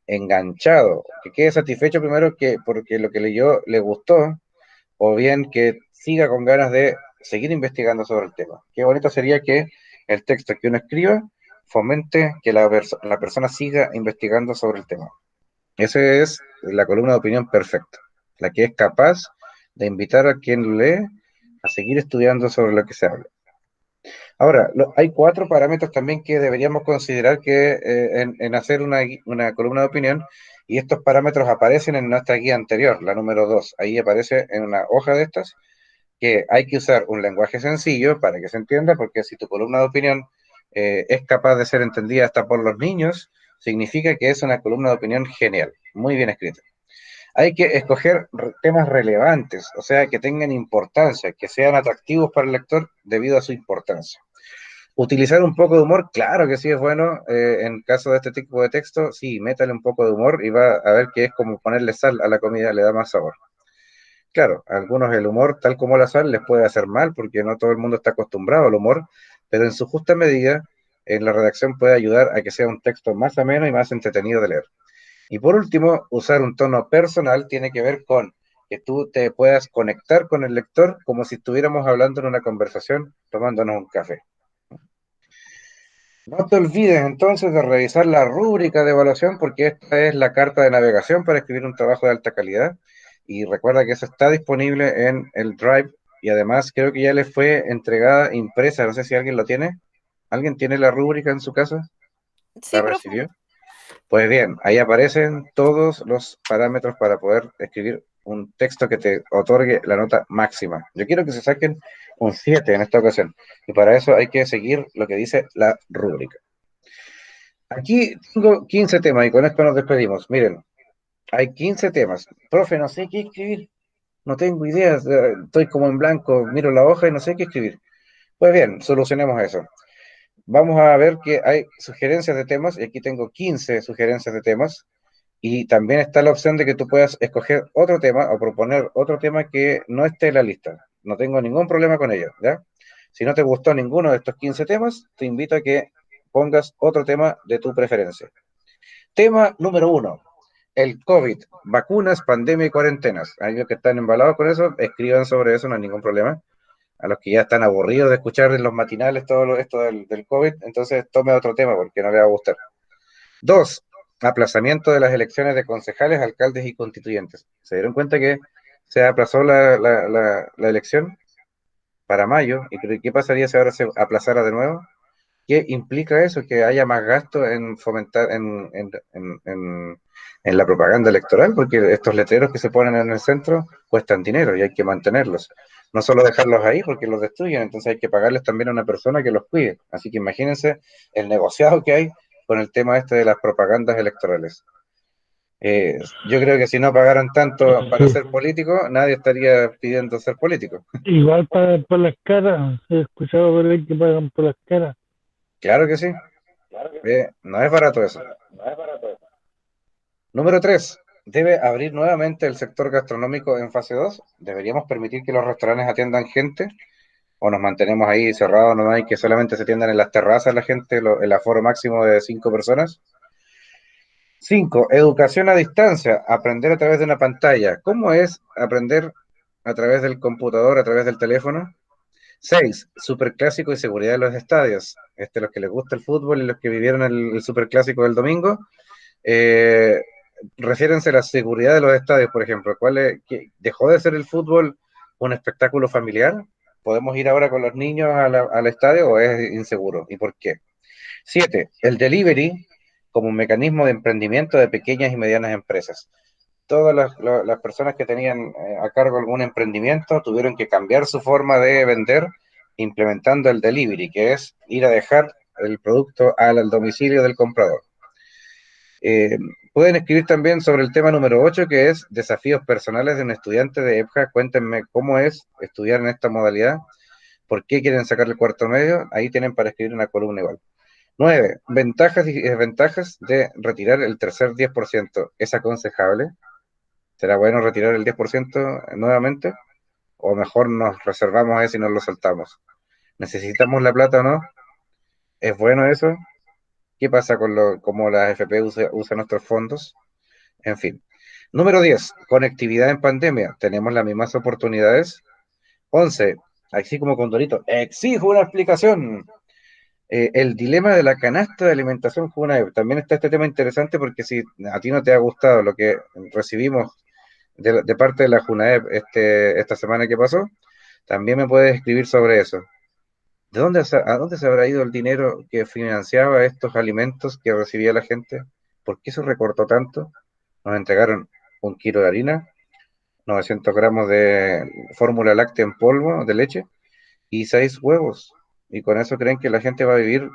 enganchado, que quede satisfecho primero porque lo que leyó le gustó, o bien que siga con ganas de seguir investigando sobre el tema. Qué bonito sería que el texto que uno escriba fomente que la persona siga investigando sobre el tema. Esa es la columna de opinión perfecta, la que es capaz de invitar a quien lo lee a seguir estudiando sobre lo que se habla. Ahora, hay 4 parámetros también que deberíamos considerar en hacer una columna de opinión, y estos parámetros aparecen en nuestra guía anterior, la número 2. Ahí aparece en una hoja de estas, que hay que usar un lenguaje sencillo para que se entienda, porque si tu columna de opinión es capaz de ser entendida hasta por los niños, significa que es una columna de opinión genial, muy bien escrita. Hay que escoger temas relevantes, o sea, que tengan importancia, que sean atractivos para el lector debido a su importancia. Utilizar un poco de humor, claro que sí es bueno, en caso de este tipo de texto, sí, métale un poco de humor y va a ver que es como ponerle sal a la comida, le da más sabor. Claro, a algunos el humor, tal como la sal, les puede hacer mal porque no todo el mundo está acostumbrado al humor, pero en su justa medida, en la redacción puede ayudar a que sea un texto más ameno y más entretenido de leer. Y por último, usar un tono personal tiene que ver con que tú te puedas conectar con el lector como si estuviéramos hablando en una conversación tomándonos un café. No te olvides entonces de revisar la rúbrica de evaluación porque esta es la carta de navegación para escribir un trabajo de alta calidad, y recuerda que eso está disponible en el Drive y además creo que ya le fue entregada impresa, no sé si alguien lo tiene. ¿Alguien tiene la rúbrica en su casa? ¿La Sí, profe. recibió? Pues bien, ahí aparecen todos los parámetros para poder escribir un texto que te otorgue la nota máxima. Yo quiero que se saquen un 7 en esta ocasión, y para eso hay que seguir lo que dice la rúbrica. Aquí tengo 15 temas y con esto nos despedimos. Miren, hay 15 temas. Profe, no sé qué escribir. No tengo ideas. Estoy como en blanco. Miro la hoja y no sé qué escribir. Pues bien, solucionemos eso. Vamos a ver que hay sugerencias de temas y aquí tengo 15 sugerencias de temas. Y también está la opción de que tú puedas escoger otro tema o proponer otro tema que no esté en la lista. No tengo ningún problema con ello, ¿ya? Si no te gustó ninguno de estos 15 temas, te invito a que pongas otro tema de tu preferencia. Tema número 1, el COVID, vacunas, pandemia y cuarentenas. A los que están embalados con eso, escriban sobre eso, no hay ningún problema. A los que ya están aburridos de escuchar en los matinales todo esto del COVID, entonces tome otro tema porque no le va a gustar. 2, aplazamiento de las elecciones de concejales, alcaldes y constituyentes. ¿Se dieron cuenta que se aplazó la elección para mayo? ¿Y qué pasaría si ahora se aplazara de nuevo? ¿Qué implica eso? Que haya más gasto en fomentar, en la propaganda electoral, porque estos letreros que se ponen en el centro cuestan dinero y hay que mantenerlos. No solo dejarlos ahí porque los destruyen, entonces hay que pagarles también a una persona que los cuide. Así que imagínense el negociado que hay con el tema este de las propagandas electorales. Yo creo que si no pagaran tanto para Sí. ser político, nadie estaría pidiendo ser político. Igual pagan por las caras. He escuchado por ahí que pagan por las caras. Claro que sí. No es barato eso. Número 3. ¿Debe abrir nuevamente el sector gastronómico en fase 2? ¿Deberíamos permitir que los restaurantes atiendan gente? ¿O nos mantenemos ahí cerrados nomás y que solamente se atiendan en las terrazas la gente, el aforo máximo de 5 personas? 5. Educación a distancia, aprender a través de una pantalla. ¿Cómo es aprender a través del computador, a través del teléfono? 6. Superclásico y seguridad de los estadios. Los que les gusta el fútbol y los que vivieron el superclásico del domingo. Eh, Refiérense a la seguridad de los estadios, por ejemplo. ¿Dejó de ser el fútbol un espectáculo familiar? ¿Podemos ir ahora con los niños al estadio o es inseguro? ¿Y por qué? 7. El delivery como un mecanismo de emprendimiento de pequeñas y medianas empresas. Todas las personas que tenían a cargo algún emprendimiento tuvieron que cambiar su forma de vender implementando el delivery, que es ir a dejar el producto al domicilio del comprador. Eh, Pueden escribir también sobre el tema número 8, que es desafíos personales de un estudiante de EPJA. Cuéntenme cómo es estudiar en esta modalidad, por qué quieren sacar el cuarto medio. Ahí tienen para escribir una columna igual. 9. Ventajas y desventajas de retirar el tercer 10%. ¿Es aconsejable? ¿Será bueno retirar el 10% nuevamente? ¿O mejor nos reservamos eso y nos lo saltamos? ¿Necesitamos la plata o no? ¿Es bueno eso? ¿Qué pasa con cómo la AFP usa nuestros fondos? En fin. Número 10. Conectividad en pandemia. ¿Tenemos las mismas oportunidades? 11. Así como con Dorito. Exijo una explicación. El dilema de la canasta de alimentación Junaep. También está este tema interesante porque si a ti no te ha gustado lo que recibimos de parte de la Junaep esta semana que pasó, también me puedes escribir sobre eso. ¿A dónde se habrá ido el dinero que financiaba estos alimentos que recibía la gente? ¿Por qué se recortó tanto? Nos entregaron 1 kilo de harina, 900 gramos de fórmula láctea en polvo de leche y 6 huevos. Y con eso creen que la gente va a vivir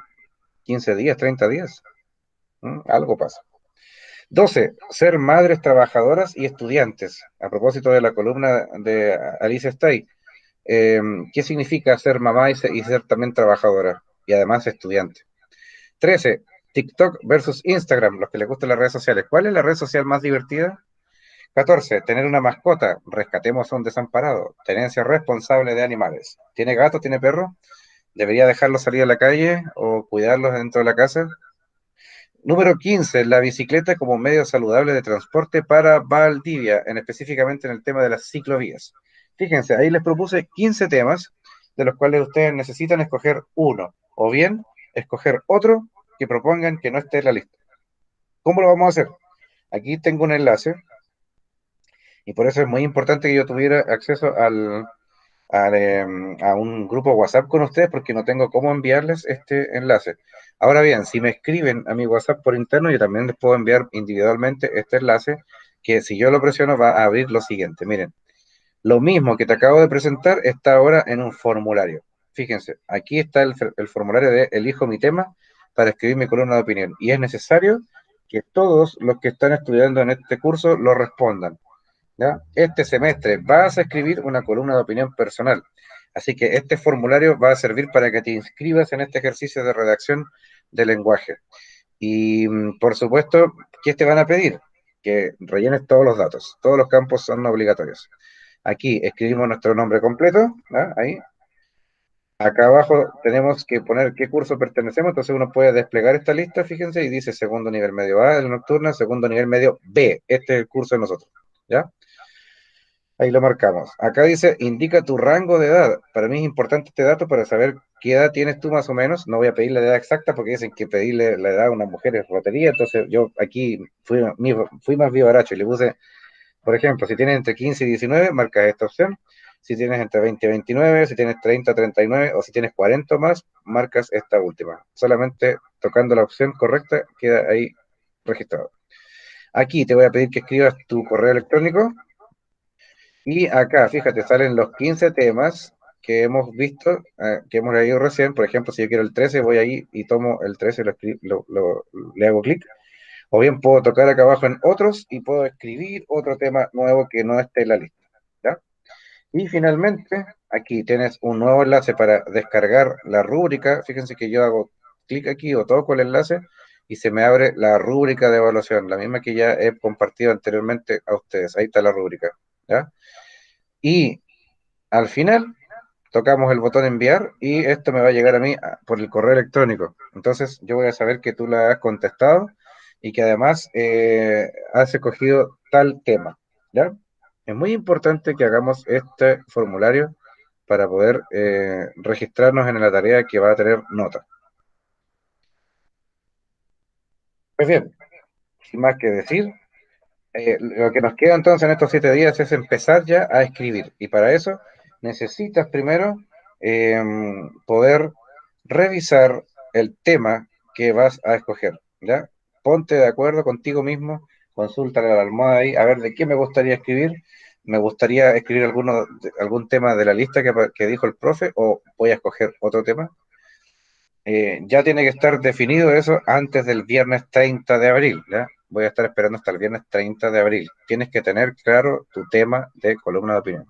15 días, 30 días. Algo pasa. 12. Ser madres trabajadoras y estudiantes. A propósito de la columna de Alice Stay, ¿qué significa ser mamá y ser también trabajadora? Y además estudiante. 13. TikTok versus Instagram, los que les gustan las redes sociales. ¿Cuál es la red social más divertida? 14. Tener una mascota. Rescatemos a un desamparado. Tenencia responsable de animales. ¿Tiene gato? ¿Tiene perro? ¿Debería dejarlos salir a la calle o cuidarlos dentro de la casa? Número 15. La bicicleta como medio saludable de transporte para Valdivia, específicamente en el tema de las ciclovías. Fíjense, ahí les propuse 15 temas de los cuales ustedes necesitan escoger uno, o bien escoger otro que propongan que no esté en la lista. ¿Cómo lo vamos a hacer? Aquí tengo un enlace y por eso es muy importante que yo tuviera acceso a un grupo WhatsApp con ustedes porque no tengo cómo enviarles este enlace. Ahora bien, si me escriben a mi WhatsApp por interno, yo también les puedo enviar individualmente este enlace que si yo lo presiono va a abrir lo siguiente. Miren, lo mismo que te acabo de presentar está ahora en un formulario. Fíjense, aquí está el formulario de Elijo mi tema. para escribir mi columna de opinión. Y es necesario que todos los que están estudiando en este curso lo respondan, ¿ya? Este semestre vas a escribir una columna de opinión personal. Así que este formulario va a servir para que te inscribas en este ejercicio de redacción de lenguaje. Y por supuesto, ¿qué te van a pedir? Que rellenes todos los datos. Todos los campos son obligatorios. Aquí escribimos nuestro nombre completo, ¿ah? Ahí. Acá abajo tenemos que poner qué curso pertenecemos, entonces uno puede desplegar esta lista, fíjense, y dice segundo nivel medio A de la nocturna, segundo nivel medio B. Este es el curso de nosotros, ¿ya? Ahí lo marcamos. Acá dice, indica tu rango de edad. Para mí es importante este dato para saber qué edad tienes tú más o menos. No voy a pedir la edad exacta porque dicen que pedirle la edad a una mujer es rotería. Entonces yo aquí fui más vivaracho y le puse, por ejemplo, si tienes entre 15 y 19, marca esta opción. Si tienes entre 20 y 29, si tienes 30 a 39 o si tienes 40 o más, marcas esta última. Solamente tocando la opción correcta queda ahí registrado. Aquí te voy a pedir que escribas tu correo electrónico. Y acá, fíjate, salen los 15 temas que hemos visto, que hemos leído recién. Por ejemplo, si yo quiero el 13, voy ahí y tomo el 13, le hago clic. O bien puedo tocar acá abajo en otros y puedo escribir otro tema nuevo que no esté en la lista, ¿ya? Y finalmente, aquí tienes un nuevo enlace para descargar la rúbrica. Fíjense que yo hago clic aquí o toco el enlace y se me abre la rúbrica de evaluación, la misma que ya he compartido anteriormente a ustedes. Ahí está la rúbrica, ¿ya? Y al final tocamos el botón enviar y esto me va a llegar a mí por el correo electrónico. Entonces yo voy a saber que tú la has contestado y que además has escogido tal tema, ¿ya? Es muy importante que hagamos este formulario para poder registrarnos en la tarea que va a tener nota. Pues bien, sin más que decir, lo que nos queda entonces en estos 7 días es empezar ya a escribir. Y para eso necesitas primero eh, poder revisar el tema que vas a escoger, ¿ya? Ponte de acuerdo contigo mismo, consúltale a la almohada ahí, a ver de qué me gustaría escribir. Me gustaría escribir algún tema de la lista que dijo el profe o voy a escoger otro tema. Ya tiene que estar definido eso antes del viernes 30 de abril, ¿ya? Voy a estar esperando hasta el viernes 30 de abril. Tienes que tener claro tu tema de columna de opinión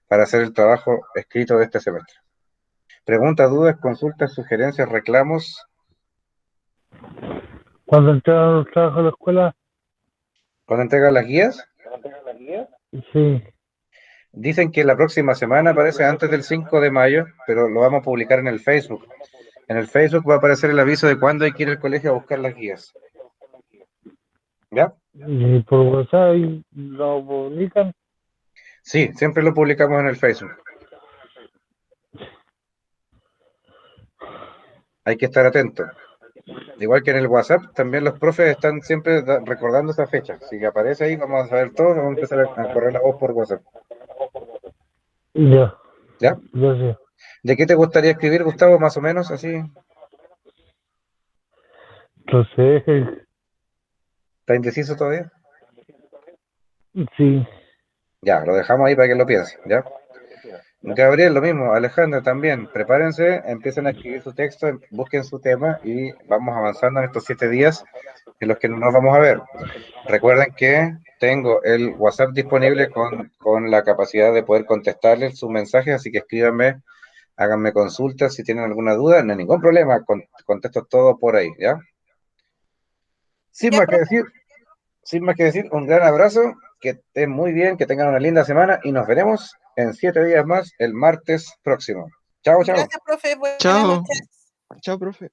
para hacer el trabajo escrito de este semestre. Preguntas, dudas, consultas, sugerencias, reclamos. Cuando entraron los trabajos a la escuela, Cuando entregan las guías, sí, dicen que la próxima semana aparece antes del 5 de mayo, pero lo vamos a publicar en el Facebook. En el Facebook va a aparecer el aviso de cuándo hay que ir al colegio a buscar las guías. ¿Ya? y por WhatsApp lo publican. Sí, siempre lo publicamos en el Facebook. Hay que estar atento. Igual que en el WhatsApp, también los profes están siempre recordando esa fecha. Si aparece ahí, vamos a saber todo, vamos a empezar a correr la voz por WhatsApp. Ya, ¿Ya? ya sé. ¿De qué te gustaría escribir, Gustavo, más o menos, así? Entonces, ¿Está indeciso todavía? sí, Ya, lo dejamos ahí para que lo piense, ¿ya? Gabriel, lo mismo, Alejandra también, prepárense, empiecen a escribir su texto, busquen su tema y vamos avanzando en estos 7 días en los que no nos vamos a ver. Recuerden que tengo el WhatsApp disponible con la capacidad de poder contestarles sus mensajes, así que escríbanme, háganme consultas si tienen alguna duda, no hay ningún problema, contesto todo por ahí, ¿ya? Sin Ya, más que profe, decir, sin más que decir, un gran abrazo, que estén muy bien, que tengan una linda semana y nos veremos en 7 días más el martes próximo. Chao, chao. gracias, profe. Buenas Chao, noches. chao, profe.